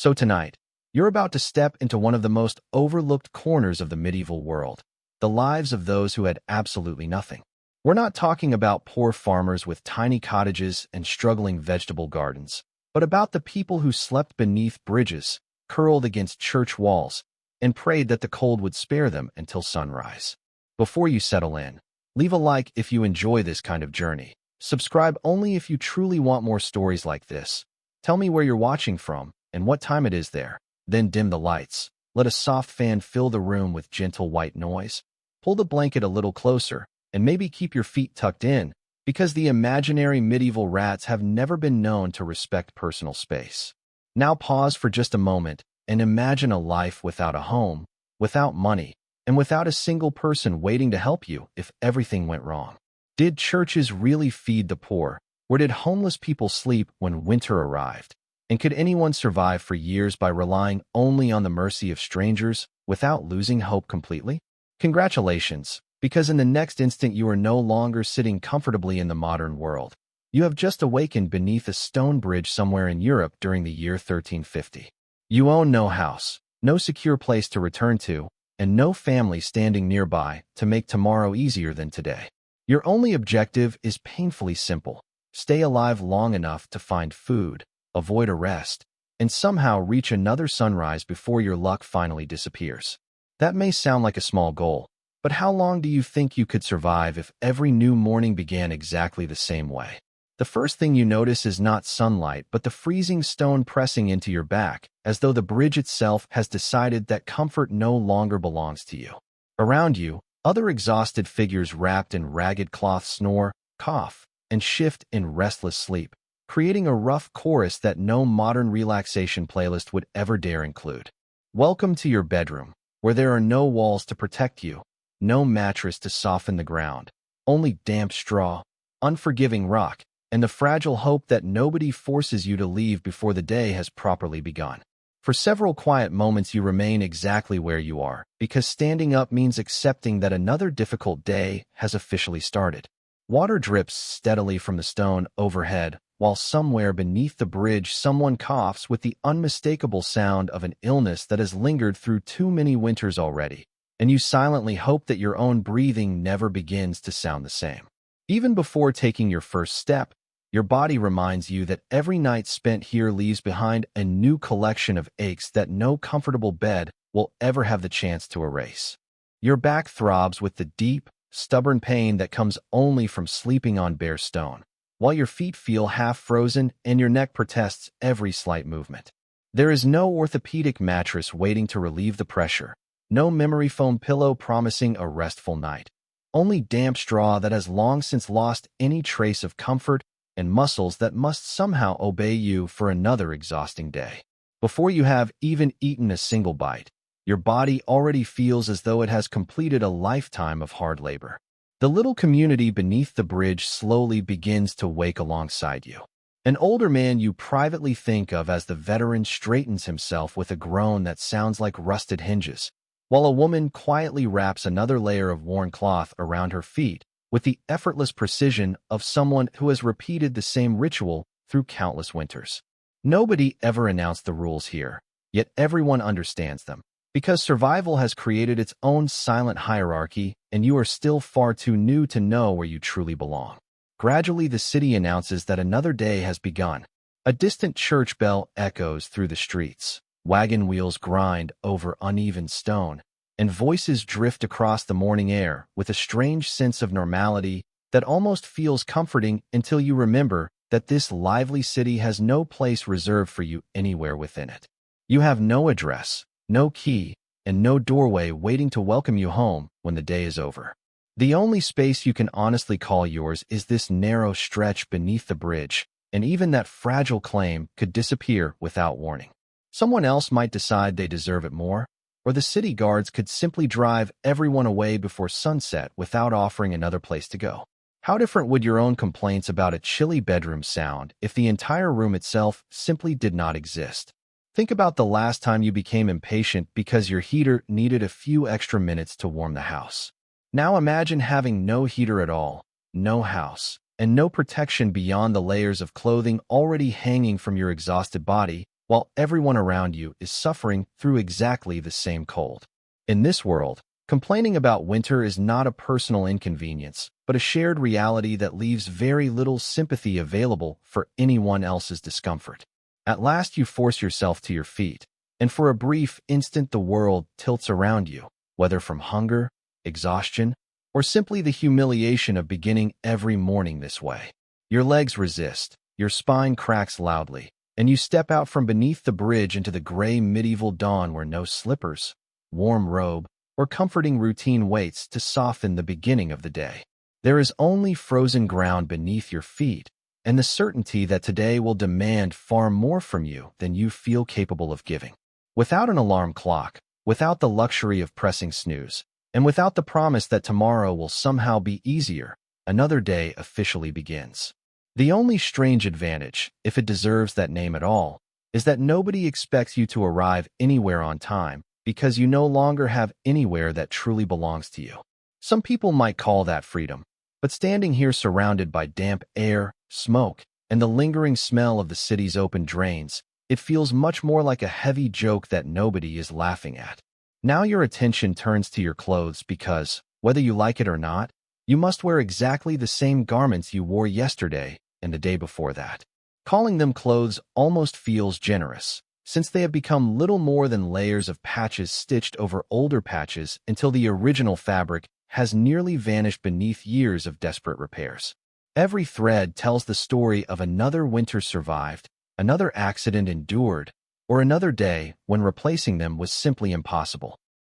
So tonight, you're about to step into one of the most overlooked corners of the medieval world, the lives of those who had absolutely nothing. We're not talking about poor farmers with tiny cottages and struggling vegetable gardens, but about the people who slept beneath bridges, curled against church walls, and prayed that the cold would spare them until sunrise. Before you settle in, leave a like if you enjoy this kind of journey. Subscribe only if you truly want more stories like this. Tell me where you're watching from and what time it is there. Then dim the lights. Let a soft fan fill the room with gentle white noise. Pull the blanket a little closer and maybe keep your feet tucked in, because the imaginary medieval rats have never been known to respect personal space. Now pause for just a moment and imagine a life without a home, without money, and without a single person waiting to help you if everything went wrong. Did churches really feed the poor, or did homeless people sleep when winter arrived? And could anyone survive for years by relying only on the mercy of strangers without losing hope completely? Congratulations, because in the next instant you are no longer sitting comfortably in the modern world. You have just awakened beneath a stone bridge somewhere in Europe during the year 1350. You own no house, no secure place to return to, and no family standing nearby to make tomorrow easier than today. Your only objective is painfully simple: stay alive long enough to find food, avoid arrest, and somehow reach another sunrise before your luck finally disappears. That may sound like a small goal, but how long do you think you could survive if every new morning began exactly the same way? The first thing you notice is not sunlight, but the freezing stone pressing into your back, as though the bridge itself has decided that comfort no longer belongs to you. Around you, other exhausted figures wrapped in ragged cloth snore, cough, and shift in restless sleep, creating a rough chorus that no modern relaxation playlist would ever dare include. Welcome to your bedroom, where there are no walls to protect you, no mattress to soften the ground, only damp straw, unforgiving rock, and the fragile hope that nobody forces you to leave before the day has properly begun. For several quiet moments you remain exactly where you are, because standing up means accepting that another difficult day has officially started. Water drips steadily from the stone overhead, while somewhere beneath the bridge someone coughs with the unmistakable sound of an illness that has lingered through too many winters already, and you silently hope that your own breathing never begins to sound the same. Even before taking your first step, your body reminds you that every night spent here leaves behind a new collection of aches that no comfortable bed will ever have the chance to erase. Your back throbs with the deep, stubborn pain that comes only from sleeping on bare stone, while your feet feel half frozen and your neck protests every slight movement. There is no orthopedic mattress waiting to relieve the pressure, no memory foam pillow promising a restful night, only damp straw that has long since lost any trace of comfort, and muscles that must somehow obey you for another exhausting day. Before you have even eaten a single bite, your body already feels as though it has completed a lifetime of hard labor. The little community beneath the bridge slowly begins to wake alongside you. An older man you privately think of as the veteran straightens himself with a groan that sounds like rusted hinges, while a woman quietly wraps another layer of worn cloth around her feet with the effortless precision of someone who has repeated the same ritual through countless winters. Nobody ever announced the rules here, yet everyone understands them, because survival has created its own silent hierarchy, and you are still far too new to know where you truly belong. Gradually, the city announces that another day has begun. A distant church bell echoes through the streets. Wagon wheels grind over uneven stone, and voices drift across the morning air with a strange sense of normality that almost feels comforting until you remember that this lively city has no place reserved for you anywhere within it. You have no address, no key, and no doorway waiting to welcome you home when the day is over. The only space you can honestly call yours is this narrow stretch beneath the bridge, and even that fragile claim could disappear without warning. Someone else might decide they deserve it more, or the city guards could simply drive everyone away before sunset without offering another place to go. How different would your own complaints about a chilly bedroom sound if the entire room itself simply did not exist? Think about the last time you became impatient because your heater needed a few extra minutes to warm the house. Now imagine having no heater at all, no house, and no protection beyond the layers of clothing already hanging from your exhausted body while everyone around you is suffering through exactly the same cold. In this world, complaining about winter is not a personal inconvenience, but a shared reality that leaves very little sympathy available for anyone else's discomfort. At last you force yourself to your feet, and for a brief instant the world tilts around you, whether from hunger, exhaustion, or simply the humiliation of beginning every morning this way. Your legs resist, your spine cracks loudly, and you step out from beneath the bridge into the gray medieval dawn where no slippers, warm robe, or comforting routine waits to soften the beginning of the day. There is only frozen ground beneath your feet, and the certainty that today will demand far more from you than you feel capable of giving. Without an alarm clock, without the luxury of pressing snooze, and without the promise that tomorrow will somehow be easier, another day officially begins. The only strange advantage, if it deserves that name at all, is that nobody expects you to arrive anywhere on time because you no longer have anywhere that truly belongs to you. Some people might call that freedom, but standing here surrounded by damp air, smoke, and the lingering smell of the city's open drains, it feels much more like a heavy joke that nobody is laughing at. Now your attention turns to your clothes because, whether you like it or not, you must wear exactly the same garments you wore yesterday and the day before that. Calling them clothes almost feels generous, since they have become little more than layers of patches stitched over older patches until the original fabric has nearly vanished beneath years of desperate repairs. Every thread tells the story of another winter survived, another accident endured, or another day when replacing them was simply impossible.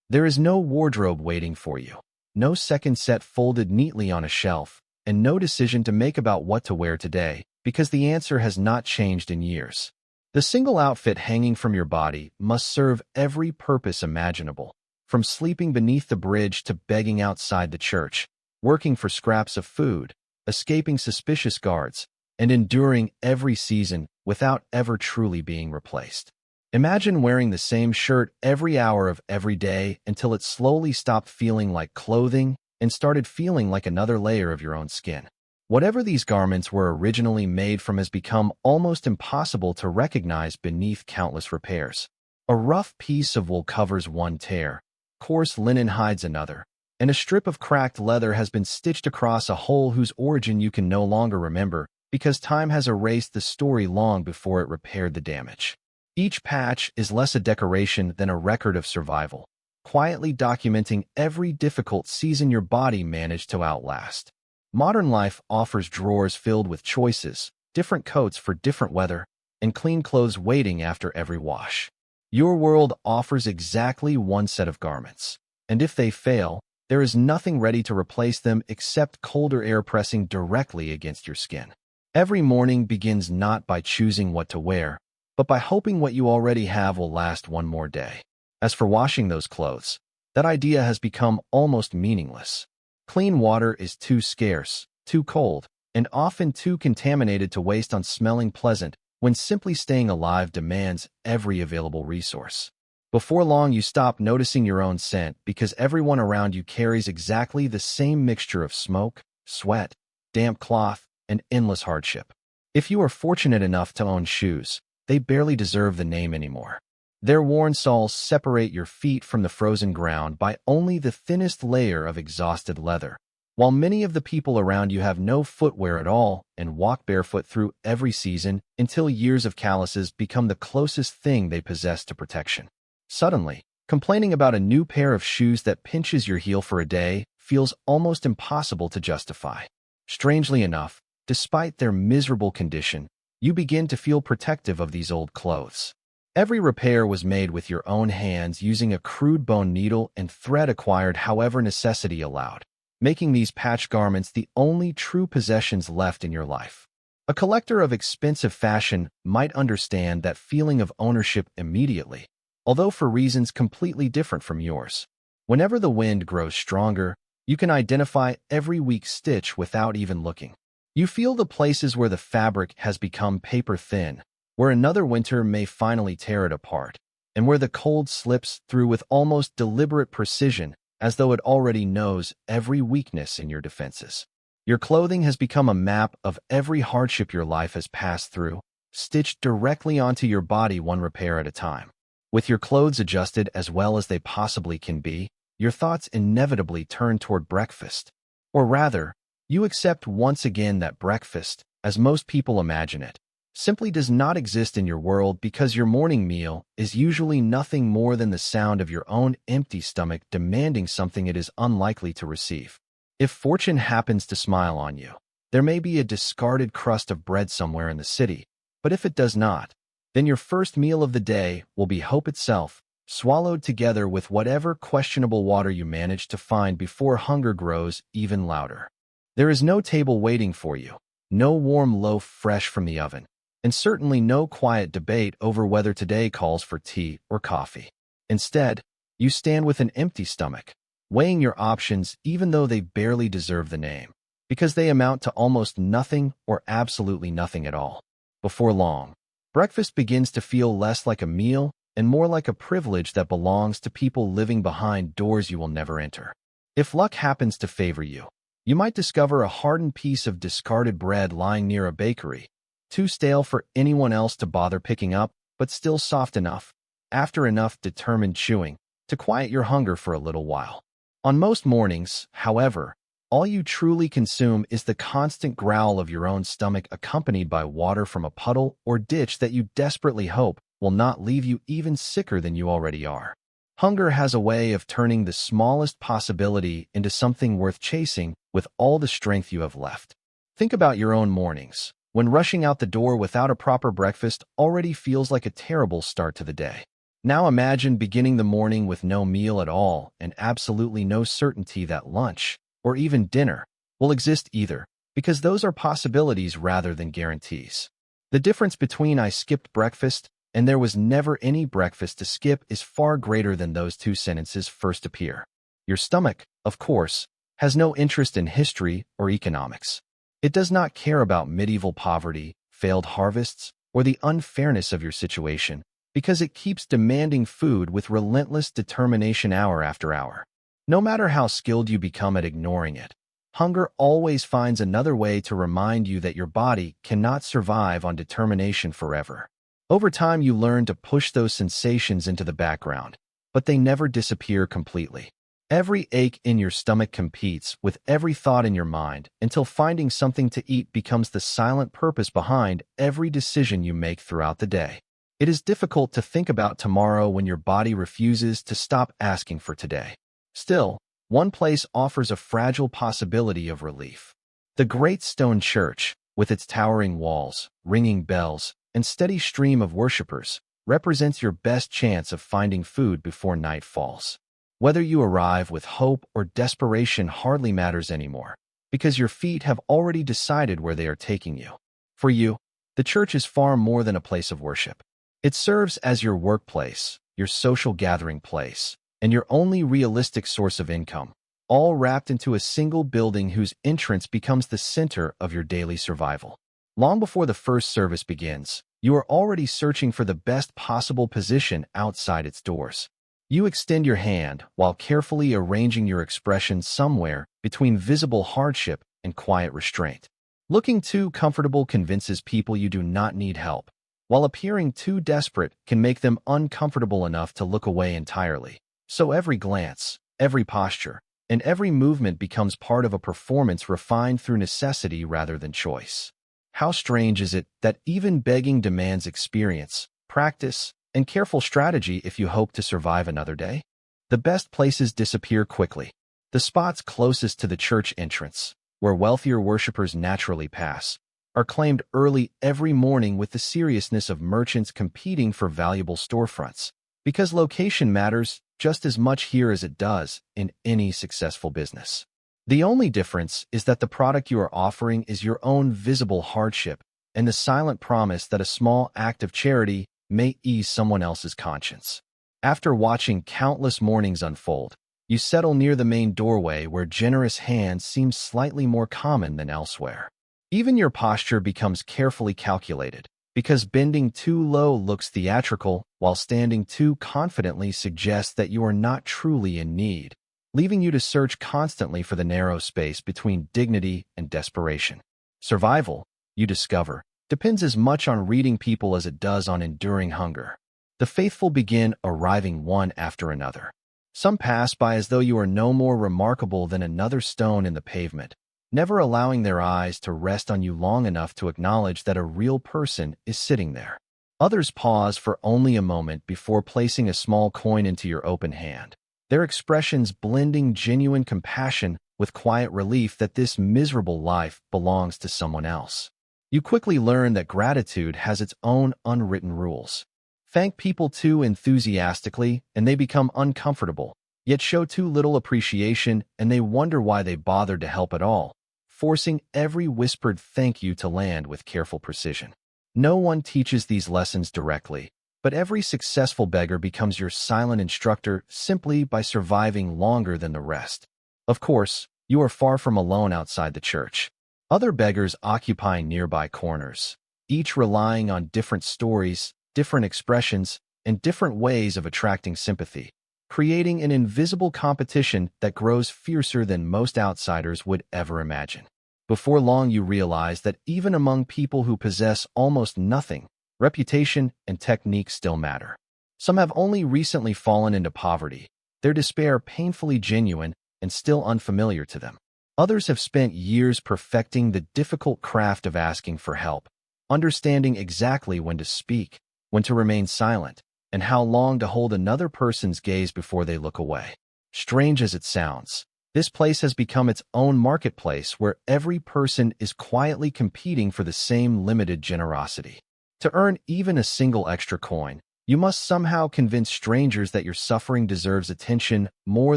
There is no wardrobe waiting for you, no second set folded neatly on a shelf, and no decision to make about what to wear today, because the answer has not changed in years. The single outfit hanging from your body must serve every purpose imaginable, from sleeping beneath the bridge to begging outside the church, working for scraps of food, escaping suspicious guards, and enduring every season without ever truly being replaced. Imagine wearing the same shirt every hour of every day until it slowly stopped feeling like clothing and started feeling like another layer of your own skin. Whatever these garments were originally made from has become almost impossible to recognize beneath countless repairs. A rough piece of wool covers one tear, coarse linen hides another, and a strip of cracked leather has been stitched across a hole whose origin you can no longer remember because time has erased the story long before it repaired the damage. Each patch is less a decoration than a record of survival, quietly documenting every difficult season your body managed to outlast. Modern life offers drawers filled with choices, different coats for different weather, and clean clothes waiting after every wash. Your world offers exactly one set of garments, and if they fail, there is nothing ready to replace them except colder air pressing directly against your skin. Every morning begins not by choosing what to wear, but by hoping what you already have will last one more day. As for washing those clothes, that idea has become almost meaningless. Clean water is too scarce, too cold, and often too contaminated to waste on smelling pleasant when simply staying alive demands every available resource. Before long, you stop noticing your own scent because everyone around you carries exactly the same mixture of smoke, sweat, damp cloth, and endless hardship. If you are fortunate enough to own shoes, they barely deserve the name anymore. Their worn soles separate your feet from the frozen ground by only the thinnest layer of exhausted leather, while many of the people around you have no footwear at all and walk barefoot through every season until years of calluses become the closest thing they possess to protection. Suddenly, complaining about a new pair of shoes that pinches your heel for a day feels almost impossible to justify. Strangely enough, despite their miserable condition, you begin to feel protective of these old clothes. Every repair was made with your own hands using a crude bone needle and thread acquired however necessity allowed, making these patch garments the only true possessions left in your life. A collector of expensive fashion might understand that feeling of ownership immediately, although for reasons completely different from yours. Whenever the wind grows stronger, you can identify every weak stitch without even looking. You feel the places where the fabric has become paper thin, where another winter may finally tear it apart, and where the cold slips through with almost deliberate precision as though it already knows every weakness in your defenses. Your clothing has become a map of every hardship your life has passed through, stitched directly onto your body, one repair at a time. With your clothes adjusted as well as they possibly can be, your thoughts inevitably turn toward breakfast. Or rather, you accept once again that breakfast, as most people imagine it, simply does not exist in your world, because your morning meal is usually nothing more than the sound of your own empty stomach demanding something it is unlikely to receive. If fortune happens to smile on you, there may be a discarded crust of bread somewhere in the city, but if it does not, then your first meal of the day will be hope itself, swallowed together with whatever questionable water you manage to find before hunger grows even louder. There is no table waiting for you, no warm loaf fresh from the oven, and certainly no quiet debate over whether today calls for tea or coffee. Instead, you stand with an empty stomach, weighing your options even though they barely deserve the name, because they amount to almost nothing or absolutely nothing at all. Before long, breakfast begins to feel less like a meal and more like a privilege that belongs to people living behind doors you will never enter. If luck happens to favor you, you might discover a hardened piece of discarded bread lying near a bakery, too stale for anyone else to bother picking up, but still soft enough, after enough determined chewing, to quiet your hunger for a little while. On most mornings, however, all you truly consume is the constant growl of your own stomach, accompanied by water from a puddle or ditch that you desperately hope will not leave you even sicker than you already are. Hunger has a way of turning the smallest possibility into something worth chasing with all the strength you have left. Think about your own mornings, when rushing out the door without a proper breakfast already feels like a terrible start to the day. Now imagine beginning the morning with no meal at all and absolutely no certainty that lunch, or even dinner, will exist either, because those are possibilities rather than guarantees. The difference between "I skipped breakfast" and "there was never any breakfast to skip" is far greater than those two sentences first appear. Your stomach, of course, has no interest in history or economics. It does not care about medieval poverty, failed harvests, or the unfairness of your situation, because it keeps demanding food with relentless determination hour after hour. No matter how skilled you become at ignoring it, hunger always finds another way to remind you that your body cannot survive on determination forever. Over time, you learn to push those sensations into the background, but they never disappear completely. Every ache in your stomach competes with every thought in your mind until finding something to eat becomes the silent purpose behind every decision you make throughout the day. It is difficult to think about tomorrow when your body refuses to stop asking for today. Still, one place offers a fragile possibility of relief. The great stone church, with its towering walls, ringing bells, and steady stream of worshippers, represents your best chance of finding food before night falls. Whether you arrive with hope or desperation hardly matters anymore, because your feet have already decided where they are taking you. For you, the church is far more than a place of worship. It serves as your workplace, your social gathering place, and your only realistic source of income, all wrapped into a single building whose entrance becomes the center of your daily survival. Long before the first service begins, you are already searching for the best possible position outside its doors. You extend your hand while carefully arranging your expression somewhere between visible hardship and quiet restraint. Looking too comfortable convinces people you do not need help, while appearing too desperate can make them uncomfortable enough to look away entirely. So every glance, every posture, and every movement becomes part of a performance refined through necessity rather than choice. How strange is it that even begging demands experience, practice, and careful strategy if you hope to survive another day? The best places disappear quickly. The spots closest to the church entrance, where wealthier worshippers naturally pass, are claimed early every morning with the seriousness of merchants competing for valuable storefronts, because location matters just as much here as it does in any successful business. The only difference is that the product you are offering is your own visible hardship and the silent promise that a small act of charity may ease someone else's conscience. After watching countless mornings unfold, you settle near the main doorway where generous hands seem slightly more common than elsewhere. Even your posture becomes carefully calculated, because bending too low looks theatrical, while standing too confidently suggests that you are not truly in need, leaving you to search constantly for the narrow space between dignity and desperation. Survival, you discover, depends as much on reading people as it does on enduring hunger. The faithful begin arriving one after another. Some pass by as though you are no more remarkable than another stone in the pavement, never allowing their eyes to rest on you long enough to acknowledge that a real person is sitting there. Others pause for only a moment before placing a small coin into your open hand, their expressions blending genuine compassion with quiet relief that this miserable life belongs to someone else. You quickly learn that gratitude has its own unwritten rules. Thank people too enthusiastically, and they become uncomfortable, yet show too little appreciation, and they wonder why they bothered to help at all, forcing every whispered thank you to land with careful precision. No one teaches these lessons directly, but every successful beggar becomes your silent instructor simply by surviving longer than the rest. Of course, you are far from alone outside the church. Other beggars occupy nearby corners, each relying on different stories, different expressions, and different ways of attracting sympathy, creating an invisible competition that grows fiercer than most outsiders would ever imagine. Before long, you realize that even among people who possess almost nothing, reputation and technique still matter. Some have only recently fallen into poverty, their despair painfully genuine and still unfamiliar to them. Others have spent years perfecting the difficult craft of asking for help, understanding exactly when to speak, when to remain silent, and how long to hold another person's gaze before they look away. Strange as it sounds, this place has become its own marketplace where every person is quietly competing for the same limited generosity. To earn even a single extra coin, you must somehow convince strangers that your suffering deserves attention more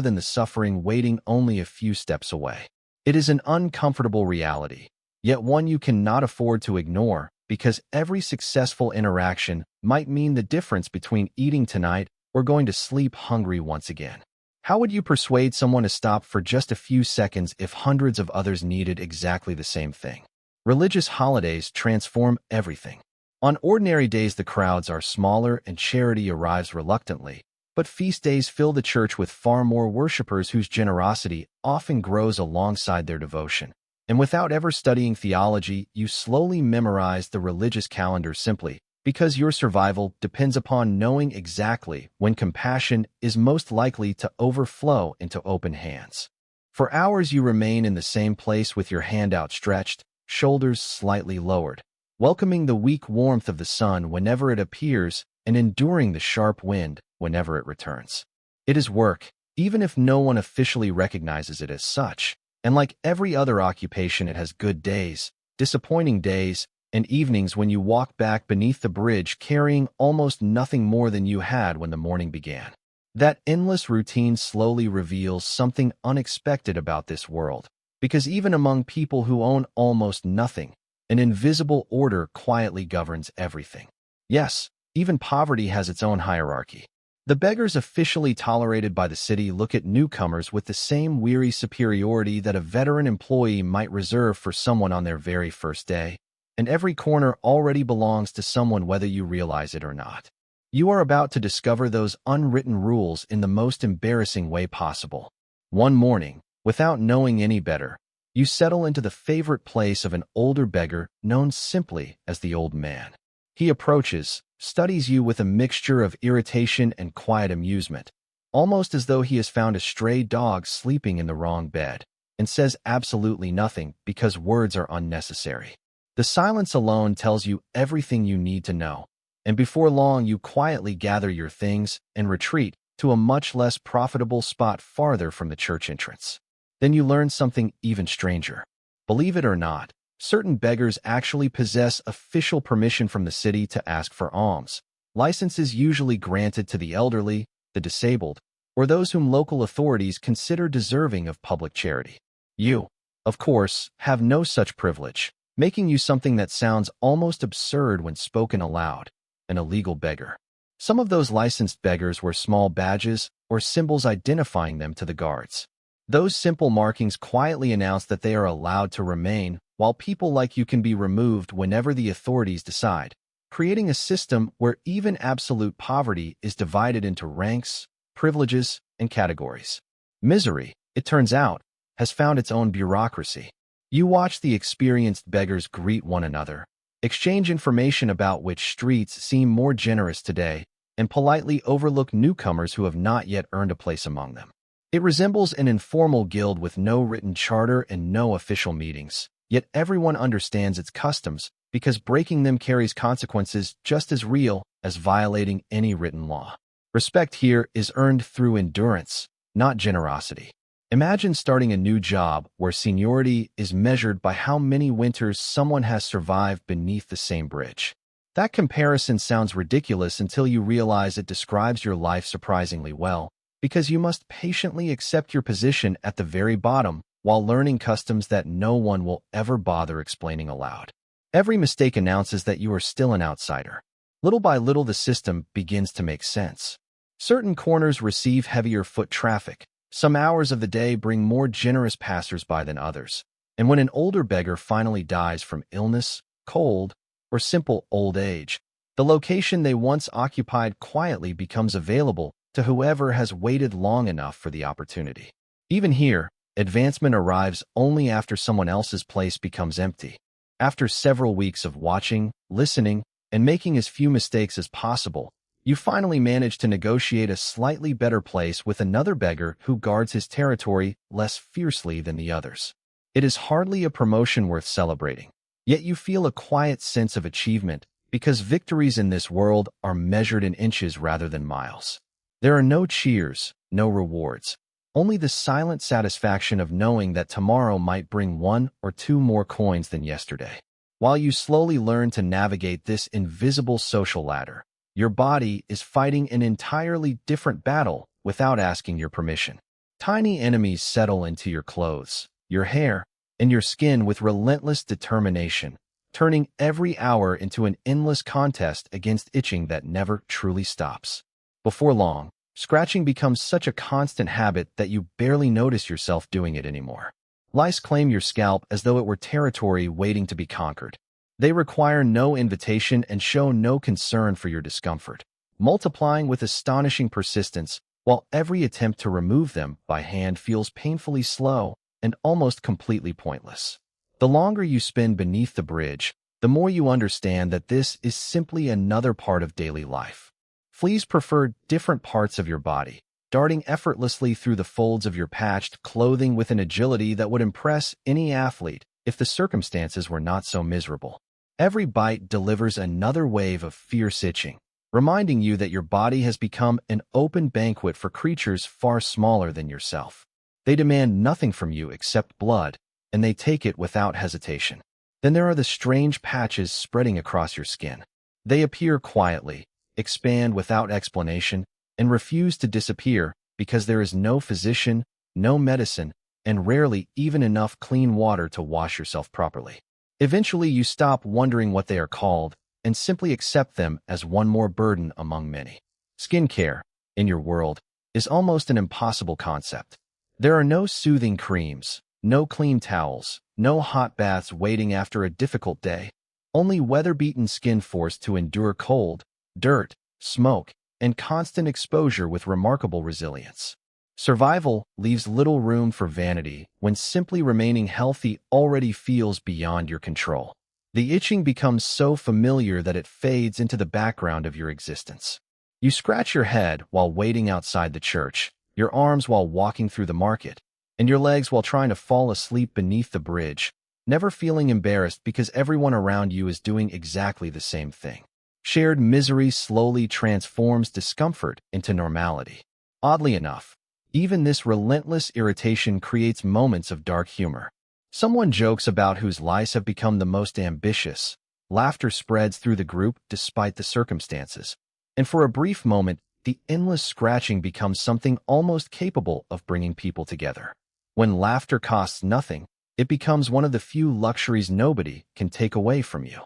than the suffering waiting only a few steps away. It is an uncomfortable reality, yet one you cannot afford to ignore, because every successful interaction might mean the difference between eating tonight or going to sleep hungry once again. How would you persuade someone to stop for just a few seconds if hundreds of others needed exactly the same thing? Religious holidays transform everything. On ordinary days, the crowds are smaller and charity arrives reluctantly, but feast days fill the church with far more worshippers whose generosity often grows alongside their devotion. And without ever studying theology, you slowly memorize the religious calendar simply because your survival depends upon knowing exactly when compassion is most likely to overflow into open hands. For hours you remain in the same place with your hand outstretched, shoulders slightly lowered, welcoming the weak warmth of the sun whenever it appears and enduring the sharp wind whenever it returns. It is work, even if no one officially recognizes it as such. And like every other occupation, it has good days, disappointing days, and evenings when you walk back beneath the bridge carrying almost nothing more than you had when the morning began. That endless routine slowly reveals something unexpected about this world, because even among people who own almost nothing, an invisible order quietly governs everything. Yes, even poverty has its own hierarchy. The beggars officially tolerated by the city look at newcomers with the same weary superiority that a veteran employee might reserve for someone on their very first day, and every corner already belongs to someone whether you realize it or not. You are about to discover those unwritten rules in the most embarrassing way possible. One morning, without knowing any better, you settle into the favorite place of an older beggar known simply as the Old Man. He approaches, studies you with a mixture of irritation and quiet amusement, almost as though he has found a stray dog sleeping in the wrong bed, and says absolutely nothing because words are unnecessary. The silence alone tells you everything you need to know, and before long you quietly gather your things and retreat to a much less profitable spot farther from the church entrance. Then you learn something even stranger. Believe it or not, certain beggars actually possess official permission from the city to ask for alms, licenses usually granted to the elderly, the disabled, or those whom local authorities consider deserving of public charity. You, of course, have no such privilege, making you something that sounds almost absurd when spoken aloud, an illegal beggar. Some of those licensed beggars wear small badges or symbols identifying them to the guards. Those simple markings quietly announce that they are allowed to remain, while people like you can be removed whenever the authorities decide, creating a system where even absolute poverty is divided into ranks, privileges, and categories. Misery, it turns out, has found its own bureaucracy. You watch the experienced beggars greet one another, exchange information about which streets seem more generous today, and politely overlook newcomers who have not yet earned a place among them. It resembles an informal guild with no written charter and no official meetings, yet everyone understands its customs because breaking them carries consequences just as real as violating any written law. Respect here is earned through endurance, not generosity. Imagine starting a new job where seniority is measured by how many winters someone has survived beneath the same bridge. That comparison sounds ridiculous until you realize it describes your life surprisingly well, because you must patiently accept your position at the very bottom while learning customs that no one will ever bother explaining aloud. Every mistake announces that you are still an outsider. Little by little, the system begins to make sense. Certain corners receive heavier foot traffic. Some hours of the day bring more generous passers-by than others. And when an older beggar finally dies from illness, cold, or simple old age, the location they once occupied quietly becomes available to whoever has waited long enough for the opportunity. Even here, advancement arrives only after someone else's place becomes empty. After several weeks of watching, listening, and making as few mistakes as possible, you finally manage to negotiate a slightly better place with another beggar who guards his territory less fiercely than the others. It is hardly a promotion worth celebrating, yet you feel a quiet sense of achievement because victories in this world are measured in inches rather than miles. There are no cheers, no rewards, only the silent satisfaction of knowing that tomorrow might bring 1 or 2 more coins than yesterday. While you slowly learn to navigate this invisible social ladder, your body is fighting an entirely different battle without asking your permission. Tiny enemies settle into your clothes, your hair, and your skin with relentless determination, turning every hour into an endless contest against itching that never truly stops. Before long, scratching becomes such a constant habit that you barely notice yourself doing it anymore. Lice claim your scalp as though it were territory waiting to be conquered. They require no invitation and show no concern for your discomfort, multiplying with astonishing persistence, while every attempt to remove them by hand feels painfully slow and almost completely pointless. The longer you spend beneath the bridge, the more you understand that this is simply another part of daily life. Fleas prefer different parts of your body, darting effortlessly through the folds of your patched clothing with an agility that would impress any athlete if the circumstances were not so miserable. Every bite delivers another wave of fierce itching, reminding you that your body has become an open banquet for creatures far smaller than yourself. They demand nothing from you except blood, and they take it without hesitation. Then there are the strange patches spreading across your skin. They appear quietly, expand without explanation, and refuse to disappear because there is no physician, no medicine, and rarely even enough clean water to wash yourself properly. Eventually, you stop wondering what they are called and simply accept them as one more burden among many. Skincare, in your world, is almost an impossible concept. There are no soothing creams, no clean towels, no hot baths waiting after a difficult day, only weather-beaten skin forced to endure cold, dirt, smoke, and constant exposure with remarkable resilience. Survival leaves little room for vanity when simply remaining healthy already feels beyond your control. The itching becomes so familiar that it fades into the background of your existence. You scratch your head while waiting outside the church, your arms while walking through the market, and your legs while trying to fall asleep beneath the bridge, never feeling embarrassed because everyone around you is doing exactly the same thing. Shared misery slowly transforms discomfort into normality. Oddly enough, even this relentless irritation creates moments of dark humor. Someone jokes about whose lice have become the most ambitious. Laughter spreads through the group despite the circumstances. And for a brief moment, the endless scratching becomes something almost capable of bringing people together. When laughter costs nothing, it becomes one of the few luxuries nobody can take away from you.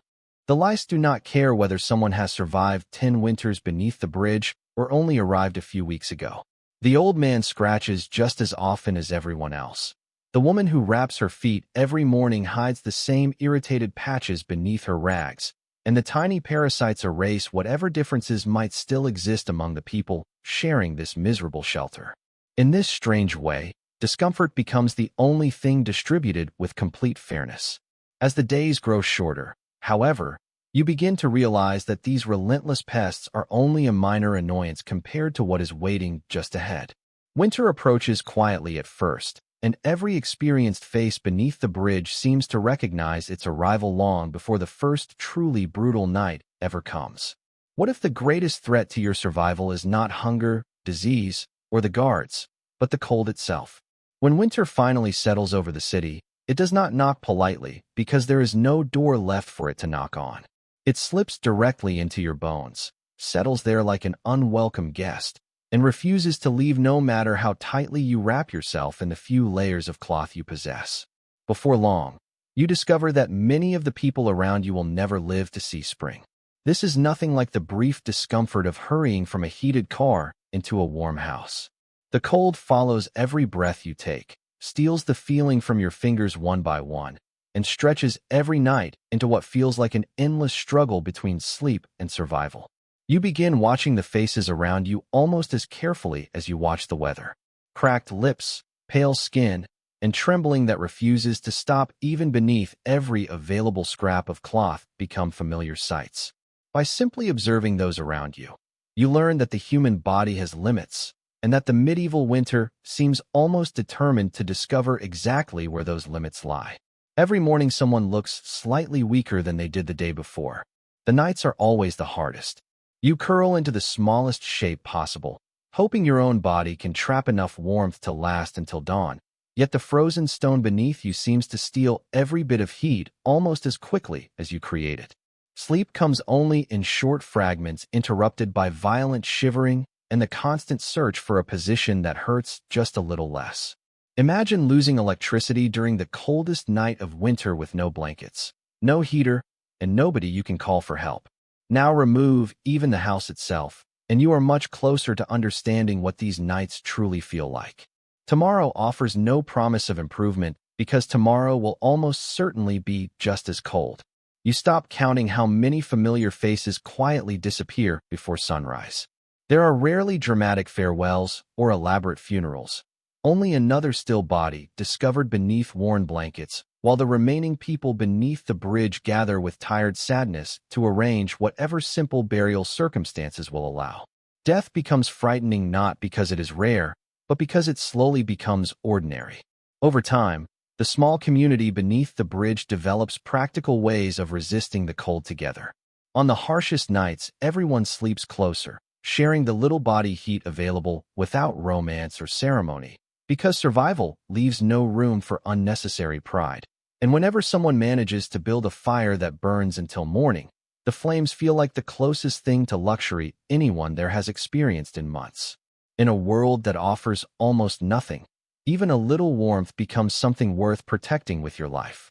The lice do not care whether someone has survived 10 winters beneath the bridge or only arrived a few weeks ago. The old man scratches just as often as everyone else. The woman who wraps her feet every morning hides the same irritated patches beneath her rags, and the tiny parasites erase whatever differences might still exist among the people sharing this miserable shelter. In this strange way, discomfort becomes the only thing distributed with complete fairness. As the days grow shorter, however, You begin to realize that these relentless pests are only a minor annoyance compared to what is waiting just ahead. Winter approaches quietly at first, and every experienced face beneath the bridge seems to recognize its arrival long before the first truly brutal night ever comes. What if the greatest threat to your survival is not hunger, disease, or the guards, but the cold itself? When winter finally settles over the city, it does not knock politely because there is no door left for it to knock on. It slips directly into your bones, settles there like an unwelcome guest, and refuses to leave no matter how tightly you wrap yourself in the few layers of cloth you possess. Before long, you discover that many of the people around you will never live to see spring. This is nothing like the brief discomfort of hurrying from a heated car into a warm house. The cold follows every breath you take, steals the feeling from your fingers one by one, and stretches every night into what feels like an endless struggle between sleep and survival. You begin watching the faces around you almost as carefully as you watch the weather. Cracked lips, pale skin, and trembling that refuses to stop even beneath every available scrap of cloth become familiar sights. By simply observing those around you, you learn that the human body has limits, and that the medieval winter seems almost determined to discover exactly where those limits lie. Every morning someone looks slightly weaker than they did the day before. The nights are always the hardest. You curl into the smallest shape possible, hoping your own body can trap enough warmth to last until dawn, yet the frozen stone beneath you seems to steal every bit of heat almost as quickly as you create it. Sleep comes only in short fragments interrupted by violent shivering and the constant search for a position that hurts just a little less. Imagine losing electricity during the coldest night of winter with no blankets, no heater, and nobody you can call for help. Now remove even the house itself, and you are much closer to understanding what these nights truly feel like. Tomorrow offers no promise of improvement because tomorrow will almost certainly be just as cold. You stop counting how many familiar faces quietly disappear before sunrise. There are rarely dramatic farewells or elaborate funerals. Only another still body discovered beneath worn blankets, while the remaining people beneath the bridge gather with tired sadness to arrange whatever simple burial circumstances will allow. Death becomes frightening not because it is rare, but because it slowly becomes ordinary. Over time, the small community beneath the bridge develops practical ways of resisting the cold together. On the harshest nights, everyone sleeps closer, sharing the little body heat available without romance or ceremony, because survival leaves no room for unnecessary pride. And whenever someone manages to build a fire that burns until morning, the flames feel like the closest thing to luxury anyone there has experienced in months. In a world that offers almost nothing, even a little warmth becomes something worth protecting with your life.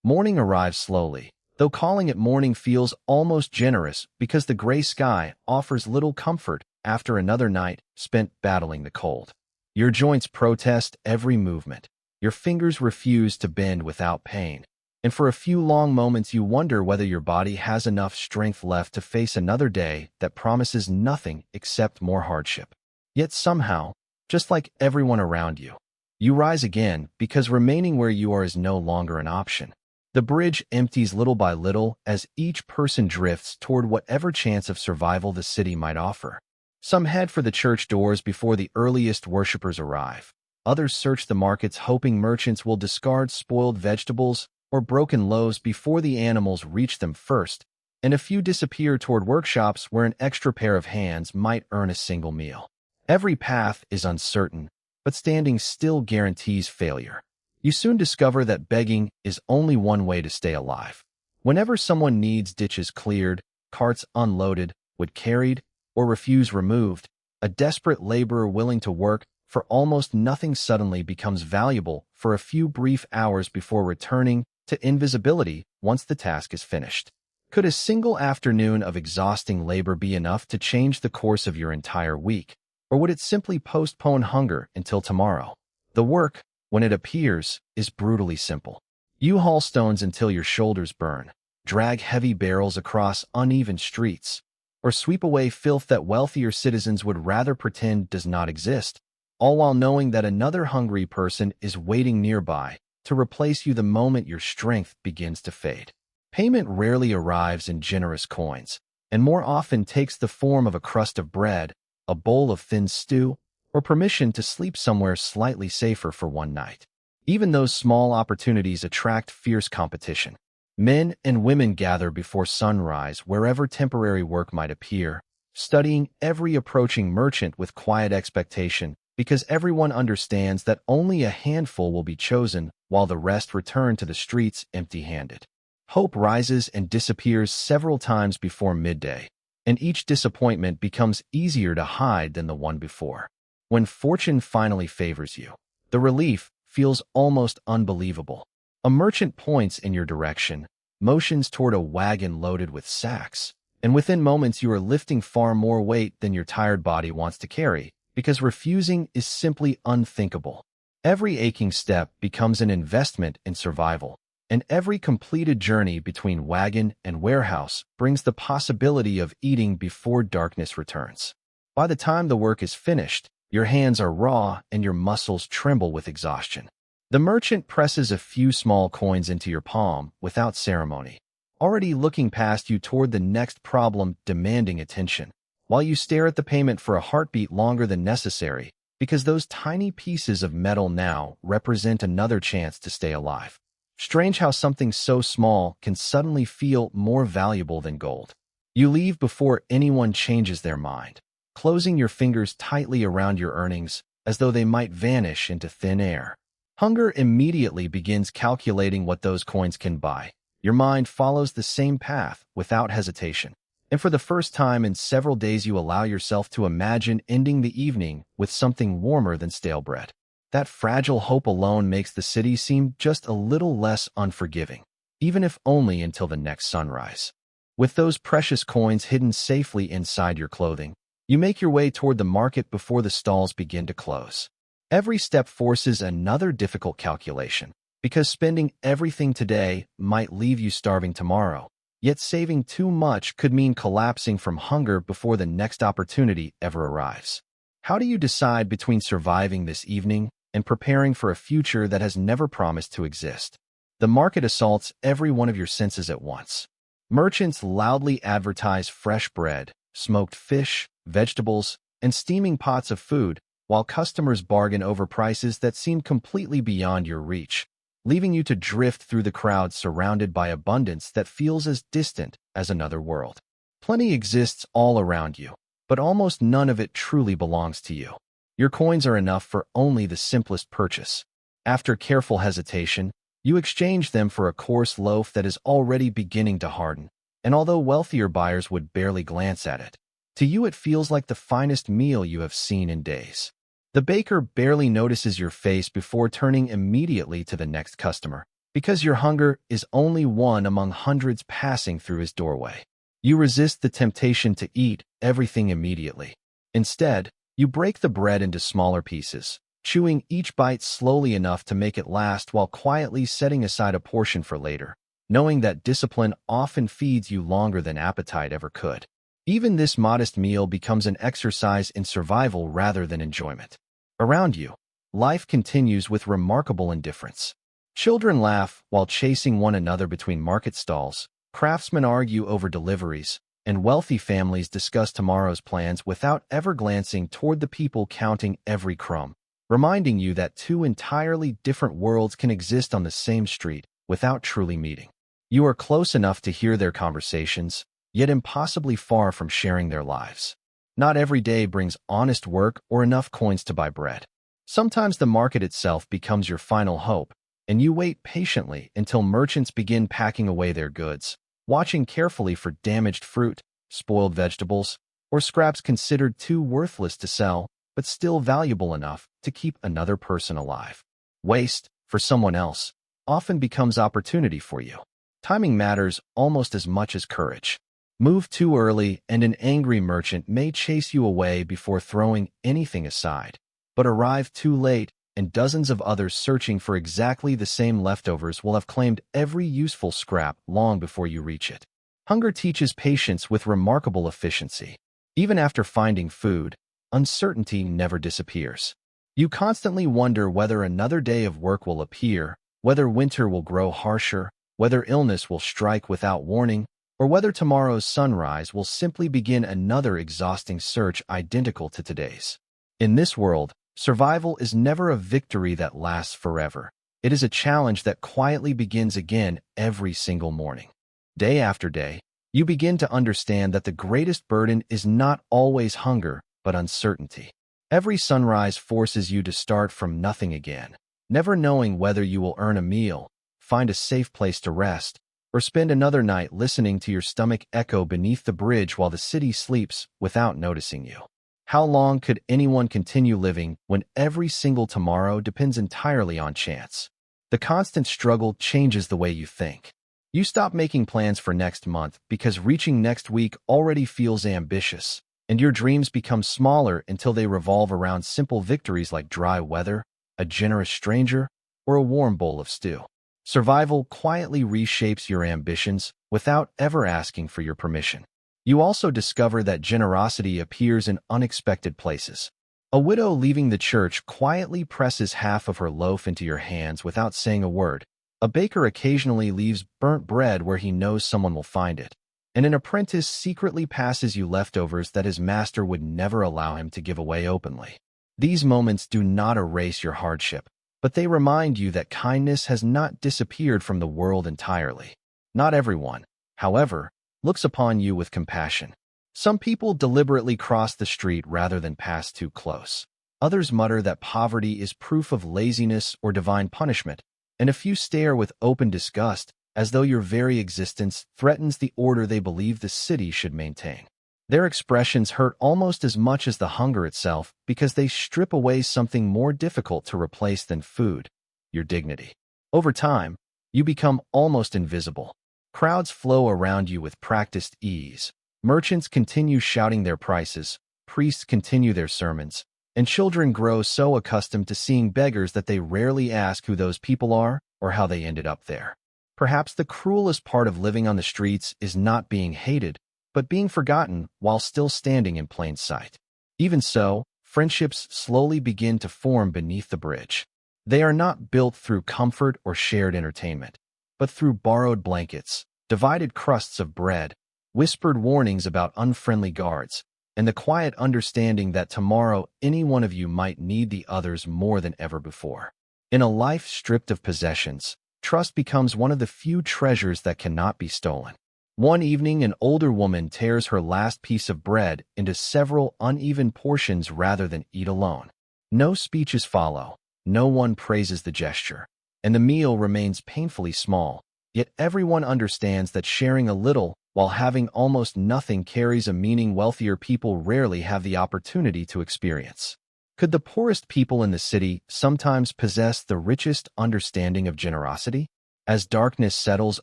Morning arrives slowly, though calling it morning feels almost generous because the gray sky offers little comfort after another night spent battling the cold. Your joints protest every movement. Your fingers refuse to bend without pain. And for a few long moments you wonder whether your body has enough strength left to face another day that promises nothing except more hardship. Yet somehow, just like everyone around you, you rise again because remaining where you are is no longer an option. The bridge empties little by little as each person drifts toward whatever chance of survival the city might offer. Some head for the church doors before the earliest worshippers arrive. Others search the markets hoping merchants will discard spoiled vegetables or broken loaves before the animals reach them first, and a few disappear toward workshops where an extra pair of hands might earn a single meal. Every path is uncertain, but standing still guarantees failure. You soon discover that begging is only one way to stay alive. Whenever someone needs ditches cleared, carts unloaded, wood carried, or refuse removed, a desperate laborer willing to work for almost nothing suddenly becomes valuable for a few brief hours before returning to invisibility once the task is finished. Could a single afternoon of exhausting labor be enough to change the course of your entire week, or would it simply postpone hunger until tomorrow? The work, when it appears, is brutally simple. You haul stones until your shoulders burn, drag heavy barrels across uneven streets, or sweep away filth that wealthier citizens would rather pretend does not exist, all while knowing that another hungry person is waiting nearby to replace you the moment your strength begins to fade. Payment rarely arrives in generous coins, and more often takes the form of a crust of bread, a bowl of thin stew, or permission to sleep somewhere slightly safer for one night. Even those small opportunities attract fierce competition. Men and women gather before sunrise wherever temporary work might appear, studying every approaching merchant with quiet expectation because everyone understands that only a handful will be chosen while the rest return to the streets empty-handed. Hope rises and disappears several times before midday, and each disappointment becomes easier to hide than the one before. When fortune finally favors you, the relief feels almost unbelievable. A merchant points in your direction, motions toward a wagon loaded with sacks, and within moments you are lifting far more weight than your tired body wants to carry, because refusing is simply unthinkable. Every aching step becomes an investment in survival, and every completed journey between wagon and warehouse brings the possibility of eating before darkness returns. By the time the work is finished, your hands are raw and your muscles tremble with exhaustion. The merchant presses a few small coins into your palm without ceremony, already looking past you toward the next problem demanding attention, while you stare at the payment for a heartbeat longer than necessary, because those tiny pieces of metal now represent another chance to stay alive. Strange how something so small can suddenly feel more valuable than gold. You leave before anyone changes their mind, closing your fingers tightly around your earnings as though they might vanish into thin air. Hunger immediately begins calculating what those coins can buy. Your mind follows the same path without hesitation. And for the first time in several days you allow yourself to imagine ending the evening with something warmer than stale bread. That fragile hope alone makes the city seem just a little less unforgiving, even if only until the next sunrise. With those precious coins hidden safely inside your clothing, you make your way toward the market before the stalls begin to close. Every step forces another difficult calculation, because spending everything today might leave you starving tomorrow, yet saving too much could mean collapsing from hunger before the next opportunity ever arrives. How do you decide between surviving this evening and preparing for a future that has never promised to exist? The market assaults every one of your senses at once. Merchants loudly advertise fresh bread, smoked fish, vegetables, and steaming pots of food, while customers bargain over prices that seem completely beyond your reach, leaving you to drift through the crowd surrounded by abundance that feels as distant as another world. Plenty exists all around you, but almost none of it truly belongs to you. Your coins are enough for only the simplest purchase. After careful hesitation, you exchange them for a coarse loaf that is already beginning to harden, and although wealthier buyers would barely glance at it, to you it feels like the finest meal you have seen in days. The baker barely notices your face before turning immediately to the next customer, because your hunger is only one among hundreds passing through his doorway. You resist the temptation to eat everything immediately. Instead, you break the bread into smaller pieces, chewing each bite slowly enough to make it last while quietly setting aside a portion for later, knowing that discipline often feeds you longer than appetite ever could. Even this modest meal becomes an exercise in survival rather than enjoyment. Around you, life continues with remarkable indifference. Children laugh while chasing one another between market stalls, craftsmen argue over deliveries, and wealthy families discuss tomorrow's plans without ever glancing toward the people counting every crumb, reminding you that two entirely different worlds can exist on the same street without truly meeting. You are close enough to hear their conversations, yet impossibly far from sharing their lives. Not every day brings honest work or enough coins to buy bread. Sometimes the market itself becomes your final hope, and you wait patiently until merchants begin packing away their goods, watching carefully for damaged fruit, spoiled vegetables, or scraps considered too worthless to sell, but still valuable enough to keep another person alive. Waste, for someone else, often becomes opportunity for you. Timing matters almost as much as courage. Move too early and an angry merchant may chase you away before throwing anything aside, but arrive too late and dozens of others searching for exactly the same leftovers will have claimed every useful scrap long before you reach it. Hunger teaches patience with remarkable efficiency. Even after finding food, uncertainty never disappears. You constantly wonder whether another day of work will appear, whether winter will grow harsher, whether illness will strike without warning, or whether tomorrow's sunrise will simply begin another exhausting search identical to today's. In this world, survival is never a victory that lasts forever. It is a challenge that quietly begins again every single morning. Day after day, you begin to understand that the greatest burden is not always hunger, but uncertainty. Every sunrise forces you to start from nothing again, never knowing whether you will earn a meal, find a safe place to rest, or spend another night listening to your stomach echo beneath the bridge while the city sleeps without noticing you. How long could anyone continue living when every single tomorrow depends entirely on chance? The constant struggle changes the way you think. You stop making plans for next month because reaching next week already feels ambitious, and your dreams become smaller until they revolve around simple victories like dry weather, a generous stranger, or a warm bowl of stew. Survival quietly reshapes your ambitions without ever asking for your permission. You also discover that generosity appears in unexpected places. A widow leaving the church quietly presses half of her loaf into your hands without saying a word. A baker occasionally leaves burnt bread where he knows someone will find it. And an apprentice secretly passes you leftovers that his master would never allow him to give away openly. These moments do not erase your hardship, but they remind you that kindness has not disappeared from the world entirely. Not everyone, however, looks upon you with compassion. Some people deliberately cross the street rather than pass too close. Others mutter that poverty is proof of laziness or divine punishment, and a few stare with open disgust as though your very existence threatens the order they believe the city should maintain. Their expressions hurt almost as much as the hunger itself because they strip away something more difficult to replace than food, your dignity. Over time, you become almost invisible. Crowds flow around you with practiced ease. Merchants continue shouting their prices, priests continue their sermons, and children grow so accustomed to seeing beggars that they rarely ask who those people are or how they ended up there. Perhaps the cruelest part of living on the streets is not being hated, but being forgotten while still standing in plain sight. Even so, friendships slowly begin to form beneath the bridge. They are not built through comfort or shared entertainment, but through borrowed blankets, divided crusts of bread, whispered warnings about unfriendly guards, and the quiet understanding that tomorrow any one of you might need the others more than ever before. In a life stripped of possessions, trust becomes one of the few treasures that cannot be stolen. One evening, an older woman tears her last piece of bread into several uneven portions rather than eat alone. No speeches follow, no one praises the gesture, and the meal remains painfully small, yet everyone understands that sharing a little while having almost nothing carries a meaning wealthier people rarely have the opportunity to experience. Could the poorest people in the city sometimes possess the richest understanding of generosity? As darkness settles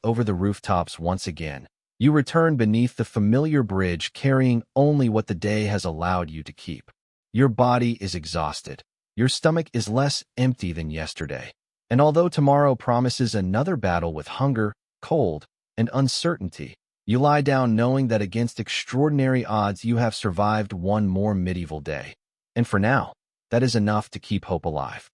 over the rooftops once again, you return beneath the familiar bridge carrying only what the day has allowed you to keep. Your body is exhausted. Your stomach is less empty than yesterday. And although tomorrow promises another battle with hunger, cold, and uncertainty, you lie down knowing that against extraordinary odds you have survived one more medieval day. And for now, that is enough to keep hope alive.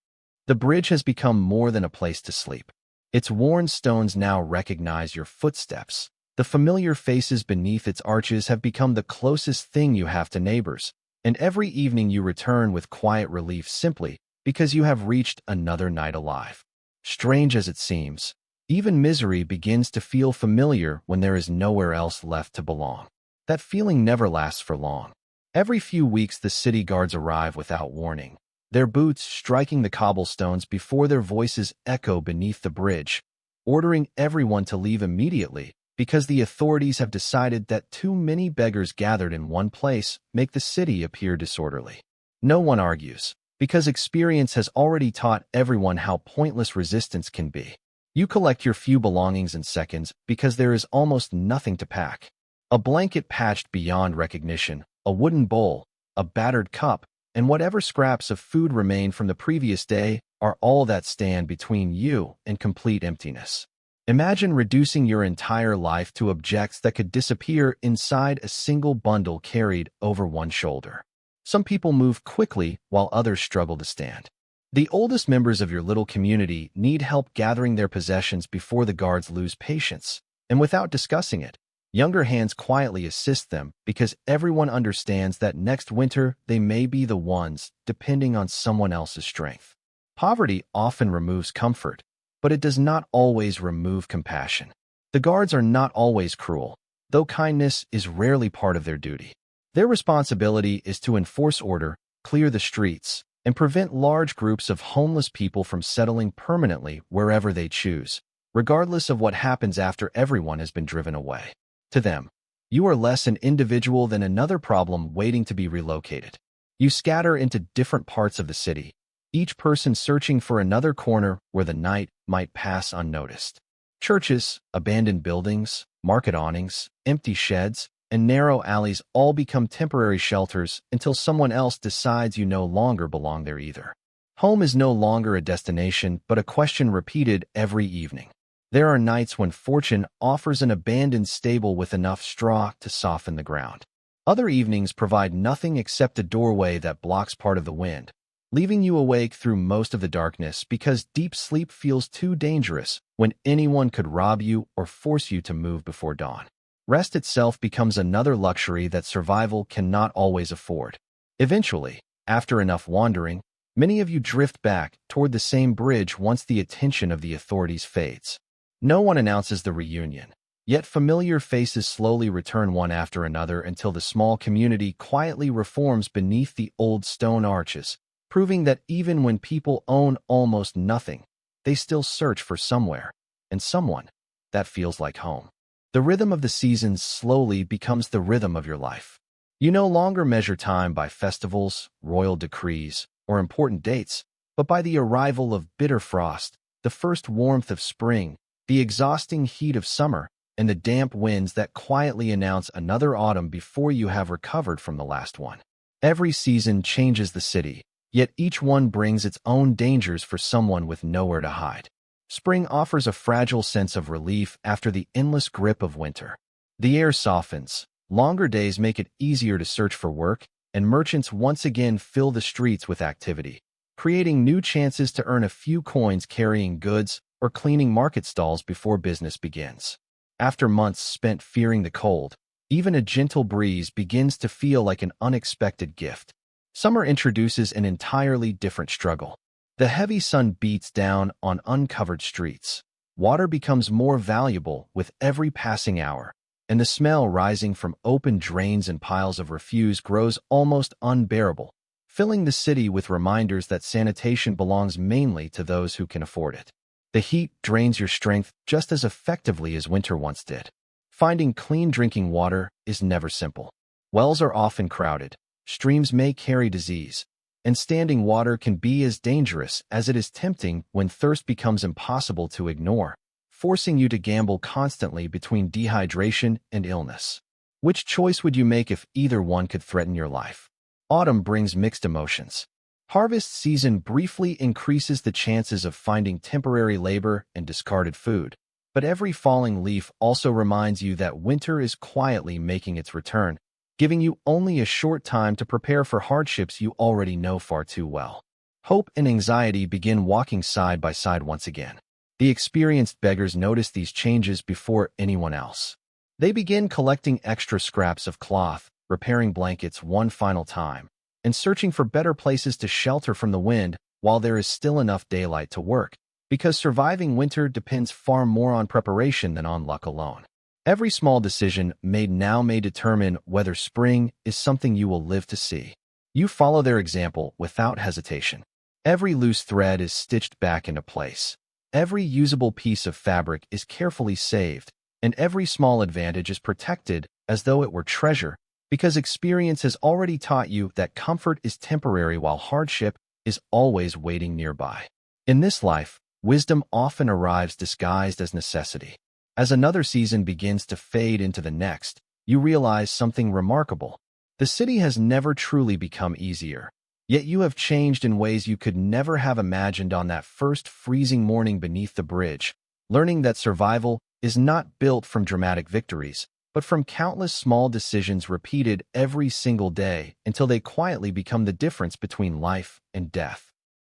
The bridge has become more than a place to sleep. Its worn stones now recognize your footsteps. The familiar faces beneath its arches have become the closest thing you have to neighbors, and every evening you return with quiet relief simply because you have reached another night alive. Strange as it seems, even misery begins to feel familiar when there is nowhere else left to belong. That feeling never lasts for long. Every few weeks the city guards arrive without warning, their boots striking the cobblestones before their voices echo beneath the bridge, ordering everyone to leave immediately because the authorities have decided that too many beggars gathered in one place make the city appear disorderly. No one argues, because experience has already taught everyone how pointless resistance can be. You collect your few belongings in seconds because there is almost nothing to pack. A blanket patched beyond recognition, a wooden bowl, a battered cup, and whatever scraps of food remain from the previous day are all that stand between you and complete emptiness. Imagine reducing your entire life to objects that could disappear inside a single bundle carried over one shoulder. Some people move quickly while others struggle to stand. The oldest members of your little community need help gathering their possessions before the guards lose patience, and without discussing it, younger hands quietly assist them because everyone understands that next winter they may be the ones depending on someone else's strength. Poverty often removes comfort, but it does not always remove compassion. The guards are not always cruel, though kindness is rarely part of their duty. Their responsibility is to enforce order, clear the streets, and prevent large groups of homeless people from settling permanently wherever they choose, regardless of what happens after everyone has been driven away. To them, you are less an individual than another problem waiting to be relocated. You scatter into different parts of the city, each person searching for another corner where the night might pass unnoticed. Churches, abandoned buildings, market awnings, empty sheds, and narrow alleys all become temporary shelters until someone else decides you no longer belong there either. Home is no longer a destination, but a question repeated every evening. There are nights when fortune offers an abandoned stable with enough straw to soften the ground. Other evenings provide nothing except a doorway that blocks part of the wind, leaving you awake through most of the darkness because deep sleep feels too dangerous when anyone could rob you or force you to move before dawn. Rest itself becomes another luxury that survival cannot always afford. Eventually, after enough wandering, many of you drift back toward the same bridge once the attention of the authorities fades. No one announces the reunion, yet familiar faces slowly return one after another until the small community quietly reforms beneath the old stone arches, proving that even when people own almost nothing, they still search for somewhere and someone that feels like home. The rhythm of the seasons slowly becomes the rhythm of your life. You no longer measure time by festivals, royal decrees, or important dates, but by the arrival of bitter frost, the first warmth of spring, the exhausting heat of summer, and the damp winds that quietly announce another autumn before you have recovered from the last one. Every season changes the city, yet each one brings its own dangers for someone with nowhere to hide. Spring offers a fragile sense of relief after the endless grip of winter. The air softens, longer days make it easier to search for work, and merchants once again fill the streets with activity, creating new chances to earn a few coins carrying goods or cleaning market stalls before business begins. After months spent fearing the cold, even a gentle breeze begins to feel like an unexpected gift. Summer introduces an entirely different struggle. The heavy sun beats down on uncovered streets. Water becomes more valuable with every passing hour, and the smell rising from open drains and piles of refuse grows almost unbearable, filling the city with reminders that sanitation belongs mainly to those who can afford it. The heat drains your strength just as effectively as winter once did. Finding clean drinking water is never simple. Wells are often crowded, streams may carry disease, and standing water can be as dangerous as it is tempting when thirst becomes impossible to ignore, forcing you to gamble constantly between dehydration and illness. Which choice would you make if either one could threaten your life? Autumn brings mixed emotions. Harvest season briefly increases the chances of finding temporary labor and discarded food, but every falling leaf also reminds you that winter is quietly making its return, giving you only a short time to prepare for hardships you already know far too well. Hope and anxiety begin walking side by side once again. The experienced beggars notice these changes before anyone else. They begin collecting extra scraps of cloth, repairing blankets one final time, and searching for better places to shelter from the wind while there is still enough daylight to work, because surviving winter depends far more on preparation than on luck alone. Every small decision made now may determine whether spring is something you will live to see. You follow their example without hesitation. Every loose thread is stitched back into place. Every usable piece of fabric is carefully saved, and every small advantage is protected as though it were treasure, because experience has already taught you that comfort is temporary while hardship is always waiting nearby. In this life, wisdom often arrives disguised as necessity. As another season begins to fade into the next, you realize something remarkable. The city has never truly become easier, yet you have changed in ways you could never have imagined on that first freezing morning beneath the bridge, learning that survival is not built from dramatic victories, but from countless small decisions repeated every single day until they quietly become the difference between life and death.